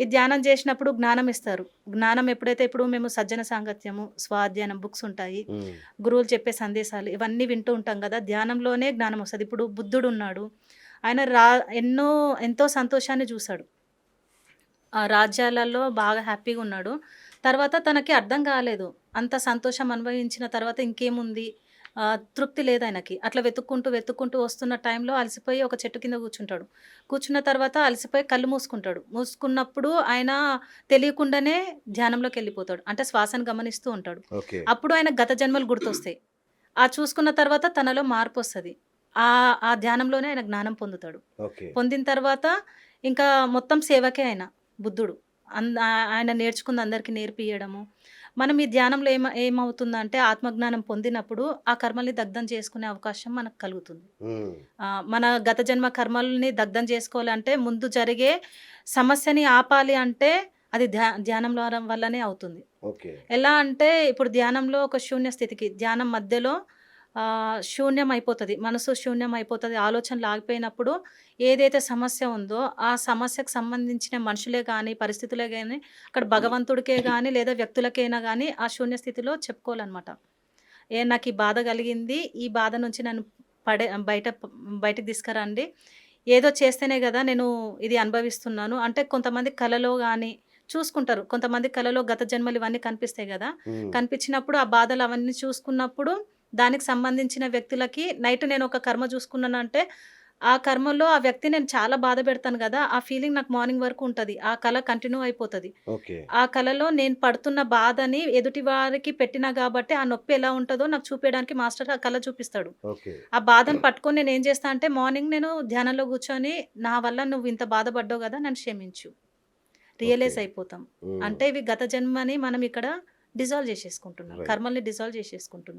ఈ ధ్యానం చేసినప్పుడు జ్ఞానం ఇస్తారు. జ్ఞానం ఎప్పుడైతే ఇప్పుడు మేము సజ్జన సాంగత్యము, స్వాధ్యానం బుక్స్ ఉంటాయి. హ్మ్. గురువులు చెప్పే సందేశాలు ఇవన్నీ వింటూ ఉంటాం గదా! ధ్యానంలోనే జ్ఞానం వస్తది. ఇప్పుడు బుద్ధుడున్నాడు. ఆయన ఎన్నో ఎంతో సంతోషాన్ని చూసాడు. ఆ రాజ్యాలలో బాగా హ్యాపీగున్నాడు. తర్వాత తనకి అర్థం కాలేదు. అంత సంతోషం అనుభవించిన తర్వాత ఇంకేముంది? తృప్తి లేదాయనకి. అట్లా వెతుక్కుంటూ, వెతుక్కుంటూ వస్తున్న టైంలో అలసిపోయి ఒక చెట్టు కింద కూర్చుంటాడు. కూర్చున్న తర్వాత అలసిపోయి కళ్ళు మూసుకుంటాడు. మూసుకున్నప్పుడు ఆయన తెలియకుండానే ధ్యానంలోకెళ్ళిపోతాడు. అంటే శ్వాసను గమనిస్తూ ఉంటాడు. ఓకే. అప్పుడు ఆయనకు గత జన్మలు గుర్తొస్తాయి. ఆ చూసుకున్న తర్వాత తనలో మార్పొస్తది. ఆ ధ్యానంలోనే ఆయన జ్ఞానం పొందుతాడు. ఓకే. పొందిన తర్వాత ఇంకా మొత్తం సేవకే ఆయన బుద్ధుడు. ఆయన నేర్చుకుంది అందరికి నేర్పియడము. మనం ఈ ధ్యానంలో ఏమవుతుందంటే ఆత్మజ్ఞానం పొందినప్పుడు ఆ కర్మల్ని దగ్ధం చేసుకునే అవకాశం మనకు కలుగుతుంది. హ్మ్. మన గత జన్మ కర్మల్ని దగ్ధం చేసుకోవాలంటే ముందు జరిగే సమస్యని ఆపాలి అంటే అది ధ్యానం ద్వారా వల్లనే అవుతుంది. ఓకే. ఎలా అంటే ఇప్పుడు ధ్యానంలో ఒక శూన్య స్థితికి ధ్యానం మధ్యలో శూన్యం అయిపోతది. మనసు శూన్యం అయిపోతది. ఆలోచనలు ఆగిపోయినప్పుడు ఏదైతే సమస్య ఉందో, ఆ సమస్యకు సంబంధించిన మనుషులే గాని, పరిస్థితులే గాని, అక్కడ భగవంతుడికే గాని, లేదా వ్యక్తులకైనా గాని ఆ శూన్య స్థితిలో చెప్పుకోవాలనమాట. నాకు ఈ బాధ కలిగింది. ఈ బాధ నుంచి నన్ను బయటకి తీసుకురండి. ఏదో చేస్తేనే గదా! నేను ఇది అనుభవిస్తున్నాను. అంటే కొంతమంది కలలో గాని చూసుకుంటారు. కొంతమంది కలలో గత జన్మలు ఇవన్నీ కనిపిస్తాయి గదా! హ్మ్. కనిపించినప్పుడు ఆ బాధలు అవన్నీ చూసుకున్నప్పుడు దానికి సంబంధించిన వ్యక్తులకి నైట్ నేను ఒక కర్మ చూసుకున్నానంటే, ఆ కర్మలో ఆ వ్యక్తిని నేను చాలా బాధ పెడతాను గదా! ఆ ఫీలింగ్ నాకు మార్నింగ్ వరకు ఉంటది. ఆ కల కంటిన్యూ అయిపోతది. ఓకే. ఆ కలలో నేను పడుతున్న బాధని ఎదుటి వారికి పెట్టినా గాబట్టి, ఆ నొప్పి ఎలా ఉంటదో నాకు చూపియడానికి మాస్టర్ ఆ కల చూపిస్తాడు. ఓకే. ఆ బాధను పట్టుకొని నేనేం చేస్తా అంటే, మార్నింగ్ నేను ధ్యానంలో కూర్చొని, నా వల్ల నువ్వు ఇంత బాధపడ్డావు గదా! నన్ను క్షమించు. ఓకే. రియలైజ్ అయిపోతాం. హ్మ్. అంటే ఇవి గత జన్మని మనం ఇక్కడ డిజాల్వ్ చేసేసుకుంటున్నాం. రైట్. కర్మల్ని డిజాల్వ్ చేసేసుకుంటున్నాం.